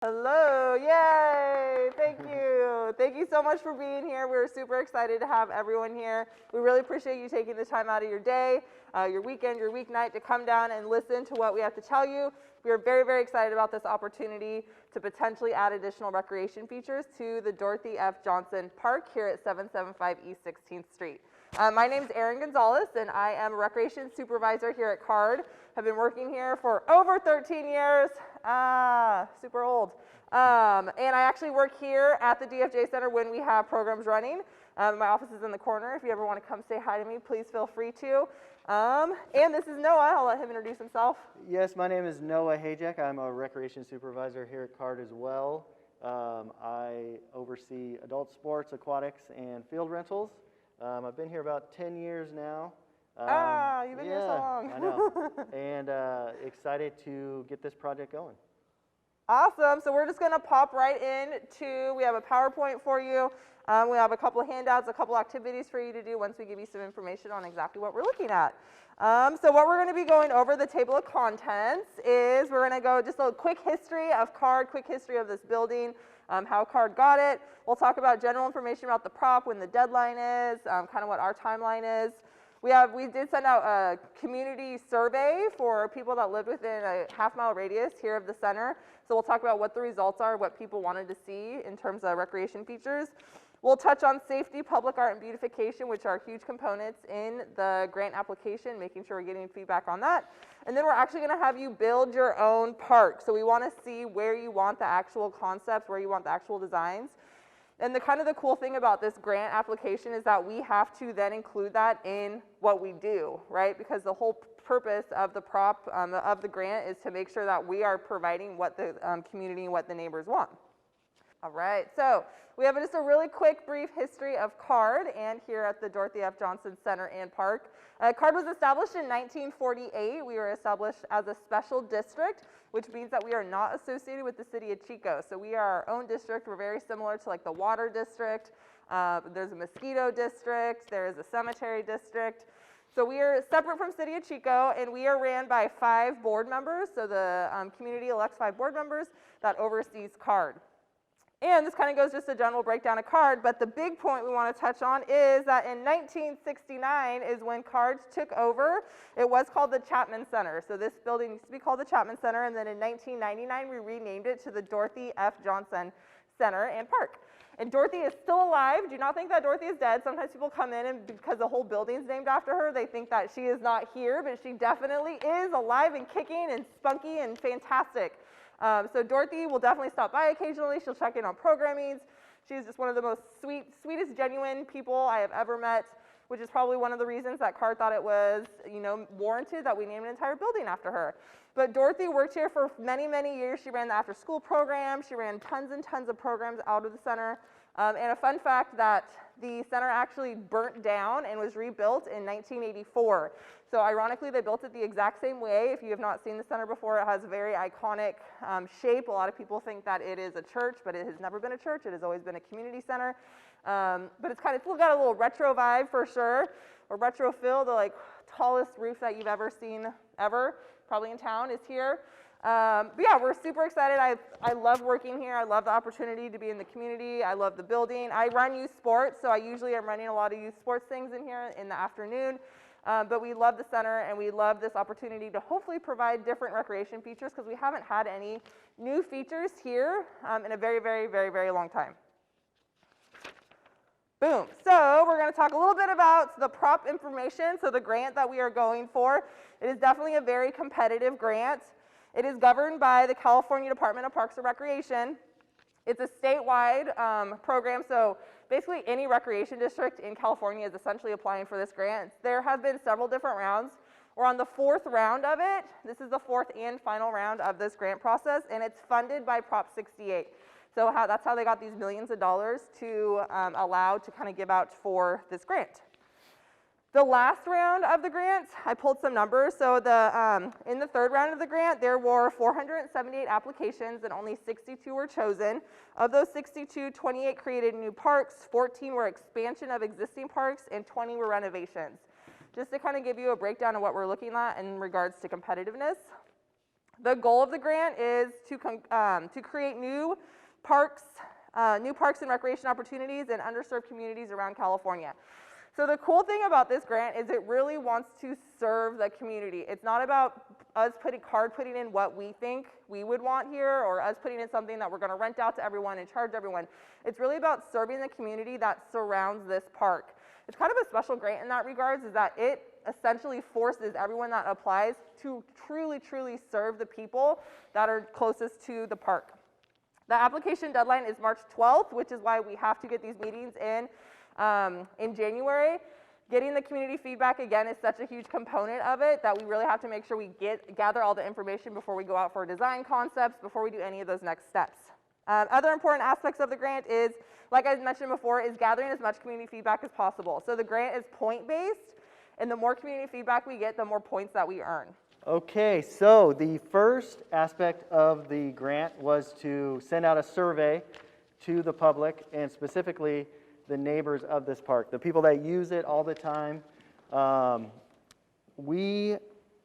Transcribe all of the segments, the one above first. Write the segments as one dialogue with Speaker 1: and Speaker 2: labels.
Speaker 1: Hello, yay, thank you. Thank you so much for being here. We're super excited to have everyone here. We really appreciate you taking the time out of your day, your weekend, your weeknight to come down and listen to what we have to tell you. We are very, very excited about this opportunity to potentially add additional recreation features to the Dorothy F. Johnson Park here at 775 East 16th Street. My name is Erin Gonzalez, and I am a recreation supervisor here at CARD. I've been working here for over 13 years, super old. And I actually work here at the DFJ Center when we have programs running. My office is in the corner. If you ever want to come say hi to me, please feel free to. And this is Noah. I'll let him introduce himself.
Speaker 2: Yes, my name is Noah Hajek. I'm a recreation supervisor here at CARD as well. I oversee adult sports, aquatics, and field rentals. I've been here about 10 years now.
Speaker 1: You've been here so long.
Speaker 2: I know. And excited to get this project going.
Speaker 1: Awesome. So we're just going to pop right into, we have a PowerPoint for you. We have a couple of handouts, a couple activities for you to do once we give you some information on exactly what we're looking at. So what we're going to be going over, the table of contents, is we're going to go just a quick history of CARD, quick history of this building, how CARD got it. We'll talk about general information about the prop, when the deadline is, kind of what our timeline is. We did send out a community survey for people that lived within a half-mile radius here of the center. So we'll talk about what the results are, what people wanted to see in terms of recreation features. We'll touch on safety, public art, and beautification, which are huge components in the grant application, making sure we're getting feedback on that. And then we're actually going to have you build your own park. So we want to see where you want the actual concepts, where you want the actual designs. And the kind of the cool thing about this grant application is that we have to then include that in what we do, right? Because the whole purpose of the prop of the grant is to make sure that we are providing what the community and what the neighbors want. All right, so we have just a really quick, brief history of CARD and here at the Dorothy F. Johnson Center and Park. CARD was established in 1948. We were established as a special district, which means that we are not associated with the city of Chico. So we are our own district. We're very similar to like the water district. There's a mosquito district. There is a cemetery district. So we are separate from City of Chico, and we are ran by 5 board members. So the community elects 5 board members that oversees CARD. And this kind of goes just a general breakdown of CARD, but the big point we want to touch on is that in 1969 is when CARD took over. It was called the Chapman Center. So this building used to be called the Chapman Center, and then in 1999 we renamed it to the Dorothy F. Johnson Center and Park. And Dorothy is still alive. Do not think that Dorothy is dead. Sometimes people come in and because the whole building is named after her, they think that she is not here, but she definitely is alive and kicking and spunky and fantastic. So Dorothy will definitely stop by occasionally. She'll check in on programmings. She's just one of the most sweetest, genuine people I have ever met, which is probably one of the reasons that CARD thought it was, warranted that we named an entire building after her. But Dorothy worked here for many, many years. She ran the after-school program. She ran tons and tons of programs out of the center. And a fun fact that the center actually burnt down and was rebuilt in 1984. So ironically, they built it the exact same way. If you have not seen the center before, it has a very iconic shape. A lot of people think that it is a church, but it has never been a church. It has always been a community center. But it's still got a little retro vibe for sure, or retro feel. The tallest roof that you've ever seen ever, probably in town, is here. But yeah, we're super excited. I love working here. I love the opportunity to be in the community. I love the building. I run youth sports, so I usually am running a lot of youth sports things in here in the afternoon. But we love the center, and we love this opportunity to hopefully provide different recreation features because we haven't had any new features here in a very, very, very, very long time. Boom. So we're going to talk a little bit about the prop information, so the grant that we are going for. It is definitely a very competitive grant. It is governed by the California Department of Parks and Recreation. It's a statewide program, so basically any recreation district in California is essentially applying for this grant. There have been several different rounds. We're on the 4th round of it. This is the 4th and final round of this grant process, and it's funded by Prop 68. So that's how they got these millions of dollars to allow to kind of give out for this grant. The last round of the grant, I pulled some numbers. So in the 3rd round of the grant, there were 478 applications and only 62 were chosen. Of those 62, 28 created new parks, 14 were expansion of existing parks, and 20 were renovations. Just to kind of give you a breakdown of what we're looking at in regards to competitiveness. The goal of the grant is to create new parks and recreation opportunities in underserved communities around California. So the cool thing about this grant is it really wants to serve the community. It's not about us putting in what we think we would want here, or us putting in something that we're going to rent out to everyone and charge everyone. It's really about serving the community that surrounds this park. It's kind of a special grant in that regards, is that it essentially forces everyone that applies to truly serve the people that are closest to the park. The application deadline is March 12th, which is why we have to get these meetings in January. Getting the community feedback, again, is such a huge component of it that we really have to make sure we gather all the information before we go out for design concepts, before we do any of those next steps. Other important aspects of the grant is, like I mentioned before, is gathering as much community feedback as possible. So the grant is point-based, and the more community feedback we get, the more points that we earn.
Speaker 2: Okay, so the first aspect of the grant was to send out a survey to the public, and specifically the neighbors of this park, the people that use it all the time. We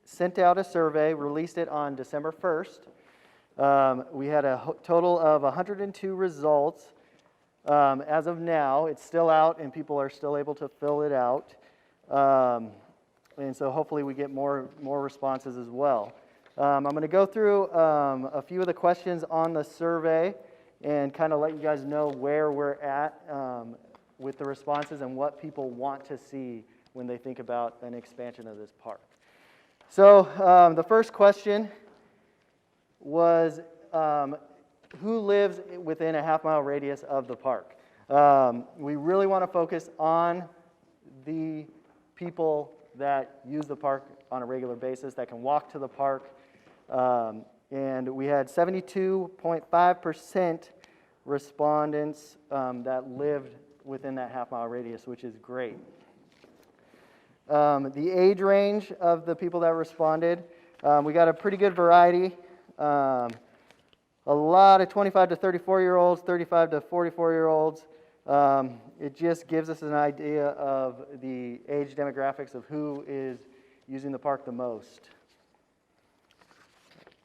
Speaker 2: sent out a survey, released it on December 1st. We had a total of 102 results. As of now, it's still out and people are still able to fill it out. And so hopefully we get more responses as well. I'm going to go through a few of the questions on the survey and kind of let you guys know where we're at with the responses and what people want to see when they think about an expansion of this park. So the first question was, who lives within a half-mile radius of the park? We really want to focus on the people that use the park on a regular basis, that can walk to the park. And we had 72.5% respondents that lived within that half-mile radius, which is great. The age range of the people that responded, we got a pretty good variety. A lot of 25 to 34-year-olds, 35 to 44-year-olds. It just gives us an idea of the age demographics of who is using the park the most.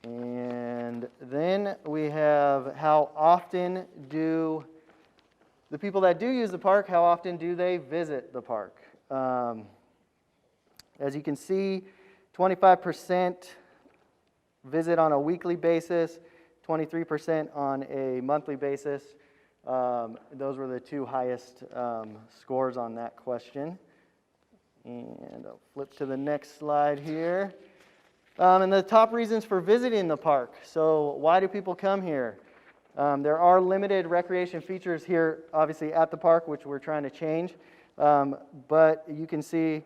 Speaker 2: And then we have how often do the people that do use the park, how often do they visit the park? As you can see, 25% visit on a weekly basis, 23% on a monthly basis. Those were the two highest scores on that question. And I'll flip to the next slide here. And the top reasons for visiting the park. So why do people come here? There are limited recreation features here, obviously, at the park, which we're trying to change. But you can see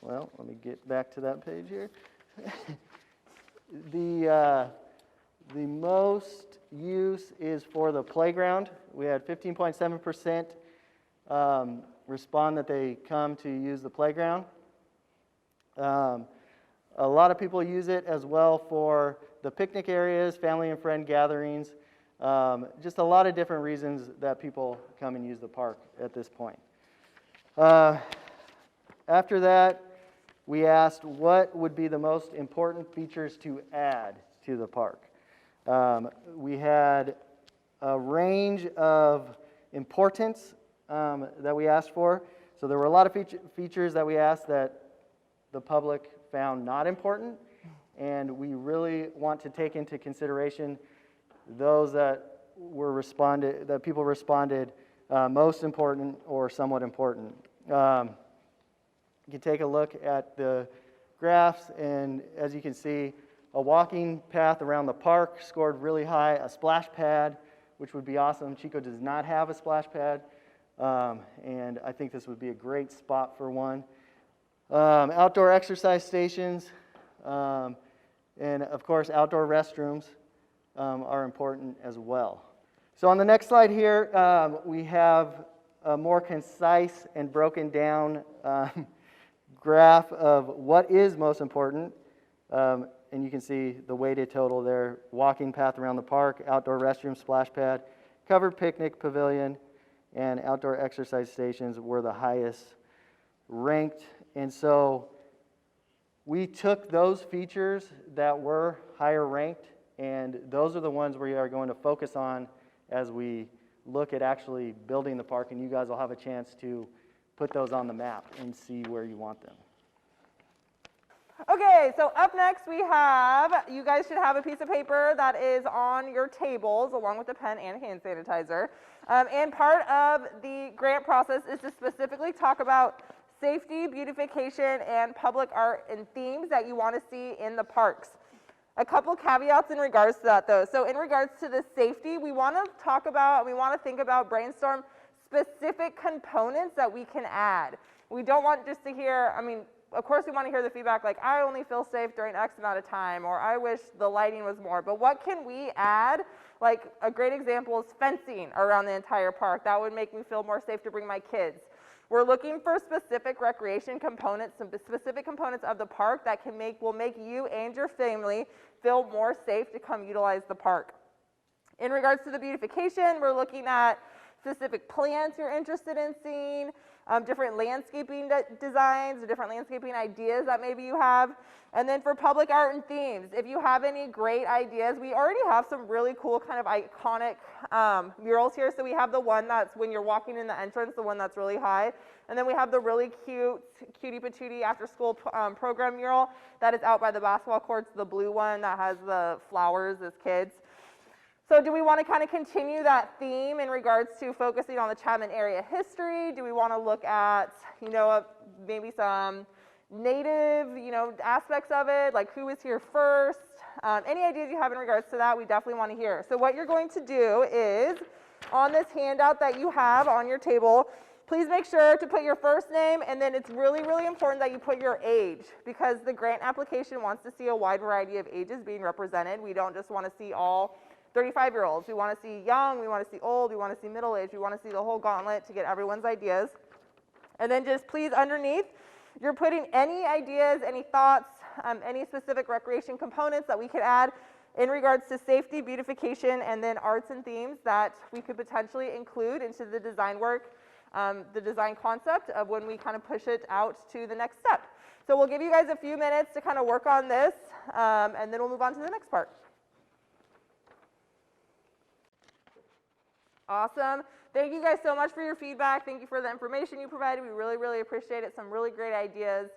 Speaker 2: well, let me get back to that page here. The most use is for the playground. We had 15.7% respond that they come to use the playground. A lot of people use it as well for the picnic areas, family and friend gatherings, just a lot of different reasons that people come and use the park at this point. After that, we asked what would be the most important features to add to the park. We had a range of importance that we asked for. So there were a lot of features that we asked that the public found not important, and we really want to take into consideration those that people responded most important or somewhat important. You can take a look at the graphs, and as you can see, a walking path around the park scored really high. A splash pad, which would be awesome. Chico does not have a splash pad, and I think this would be a great spot for one. Outdoor exercise stations, and of course, outdoor restrooms are important as well. So on the next slide here, we have a more concise and broken down graph of what is most important. And you can see the weighted total there: walking path around the park, outdoor restroom, splash pad, covered picnic pavilion, and outdoor exercise stations were the highest ranked. And so we took those features that were higher ranked, and those are the ones we are going to focus on as we look at actually building the park, and you guys will have a chance to put those on the map and see where you want them.
Speaker 1: Okay, so up next we have, you guys should have a piece of paper that is on your tables along with a pen and hand sanitizer. And part of the grant process is to specifically talk about safety, beautification, and public art and themes that you want to see in the parks. A couple caveats in regards to that though. So in regards to the safety, we want to talk about, we want to think about, brainstorm specific components that we can add. We don't want just to hear, I mean, of course we want to hear the feedback like, I only feel safe during X amount of time, or I wish the lighting was more, but what can we add? Like a great example is fencing around the entire park. That would make me feel more safe to bring my kids. We're looking for specific recreation components, some specific components of the park that will make you and your family feel more safe to come utilize the park. In regards to the beautification, we're looking at specific plants you're interested in seeing, different landscaping designs, or different landscaping ideas that maybe you have. And then for public art and themes, if you have any great ideas, we already have some really cool kind of iconic murals here. So we have the one that's when you're walking in the entrance, the one that's really high. And then we have the really cute, cutie patootie after school program mural that is out by the basketball courts, the blue one that has the flowers as kids. So do we want to kind of continue that theme in regards to focusing on the Chapman area history? Do we want to look at, maybe some native, aspects of it, like who was here first? Any ideas you have in regards to that, we definitely want to hear. So what you're going to do is, on this handout that you have on your table, please make sure to put your first name, and then it's really, really important that you put your age, because the grant application wants to see a wide variety of ages being represented. We don't just want to see all 35-year-olds. We want to see young, we want to see old, we want to see middle-aged, we want to see the whole gauntlet to get everyone's ideas. And then just please underneath, you're putting any ideas, any thoughts, any specific recreation components that we could add in regards to safety, beautification, and then arts and themes that we could potentially include into the design work, the design concept of when we kind of push it out to the next step. So we'll give you guys a few minutes to kind of work on this, and then we'll move on to the next part. Awesome. Thank you guys so much for your feedback. Thank you for the information you provided. We really, really appreciate it. Some really great ideas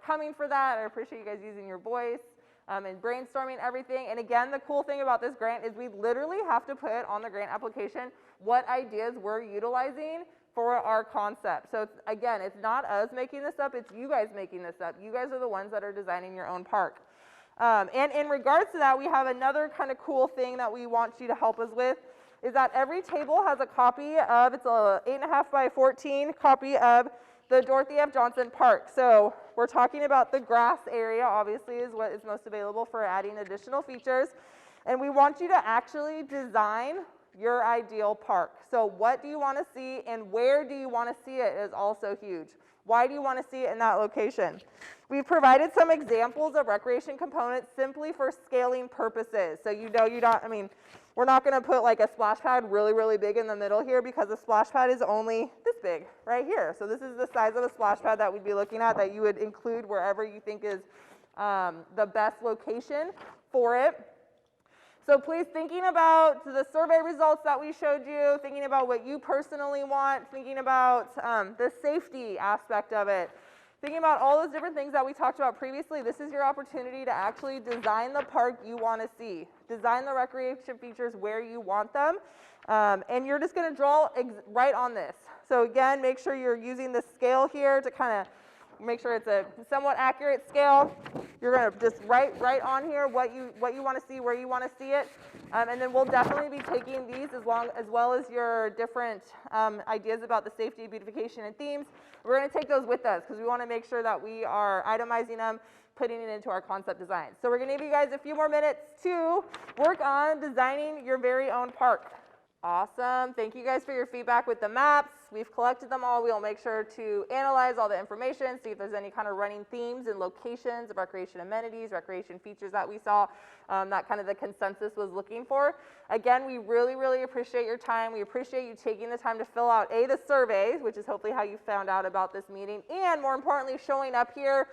Speaker 1: coming for that. I appreciate you guys using your voice and brainstorming everything. And again, the cool thing about this grant is we literally have to put on the grant application what ideas we're utilizing for our concept. So again, it's not us making this up, it's you guys making this up. You guys are the ones that are designing your own park. And in regards to that, we have another kind of cool thing that we want you to help us with, is that every table has a copy of, it's a 8.5 by 14 copy of the Dorothy F. Johnson Park. So we're talking about the grass area, obviously, is what is most available for adding additional features. And we want you to actually design your ideal park. So what do you want to see and where do you want to see it is also huge. Why do you want to see it in that location? We've provided some examples of recreation components simply for scaling purposes. So we're not going to put like a splash pad really, really big in the middle here, because the splash pad is only this big right here. So this is the size of a splash pad that we'd be looking at, that you would include wherever you think is the best location for it. So please, thinking about the survey results that we showed you, thinking about what you personally want, thinking about the safety aspect of it, thinking about all those different things that we talked about previously, this is your opportunity to actually design the park you want to see. Design the recreation features where you want them. And you're just going to draw right on this. So again, make sure you're using the scale here to kind of make sure it's a somewhat accurate scale. You're going to just write right on here what you want to see, where you want to see it. And then we'll definitely be taking these as well as your different ideas about the safety, beautification, and themes. We're going to take those with us because we want to make sure that we are itemizing them, putting it into our concept design. So we're going to give you guys a few more minutes to work on designing your very own park. Awesome. Thank you guys for your feedback with the maps. We've collected them all. We'll make sure to analyze all the information, see if there's any kind of running themes and locations of recreation amenities, recreation features that we saw, that kind of the consensus was looking for. Again, we really, really appreciate your time. We appreciate you taking the time to fill out the survey, which is hopefully how you found out about this meeting, and more importantly, showing up here,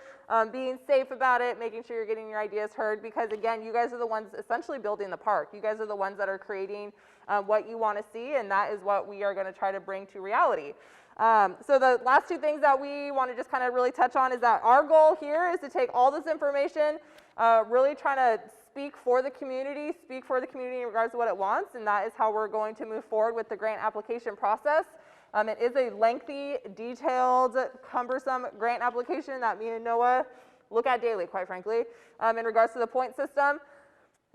Speaker 1: being safe about it, making sure you're getting your ideas heard, because again, you guys are the ones essentially building the park. You guys are the ones that are creating what you want to see, and that is what we are going to try to bring to reality. So the last two things that we want to just kind of really touch on is that our goal here is to take all this information, really trying to speak for the community in regards to what it wants, and that is how we're going to move forward with the grant application process. It is a lengthy, detailed, cumbersome grant application that me and Noah look at daily, quite frankly, in regards to the point system.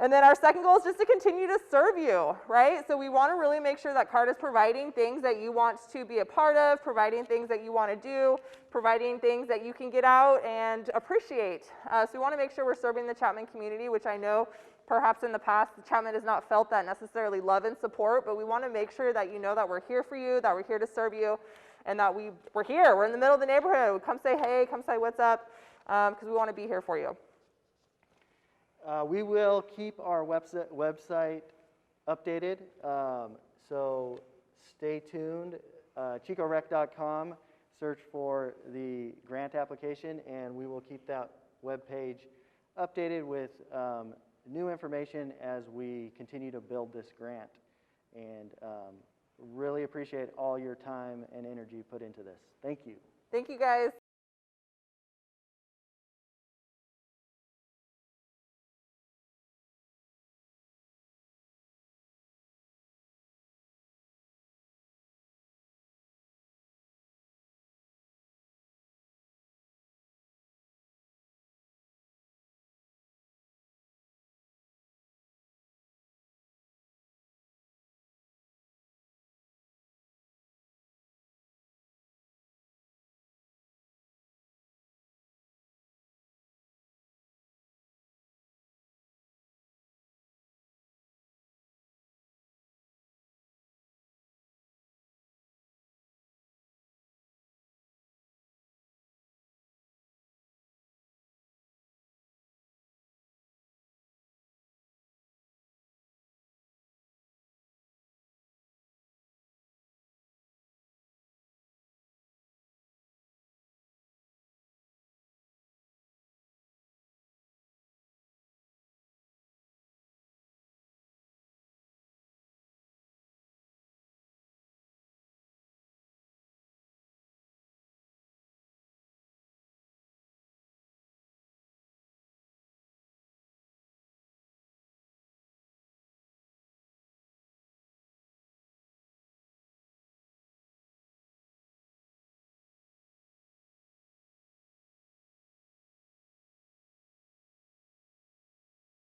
Speaker 1: And then our second goal is just to continue to serve you, right? So we want to really make sure that CART is providing things that you want to be a part of, providing things that you want to do, providing things that you can get out and appreciate. So we want to make sure we're serving the Chapman community, which I know perhaps in the past Chapman has not felt that necessarily love and support, but we want to make sure that you know that we're here for you, that we're here to serve you, and that we're here. We're in the middle of the neighborhood. Come say hey, come say what's up, because we want to be here for you.
Speaker 2: We will keep our website updated, so stay tuned. ChicoRec.com, search for the grant application, and we will keep that webpage updated with new information as we continue to build this grant. And really appreciate all your time and energy put into this. Thank you.
Speaker 1: Thank you, guys.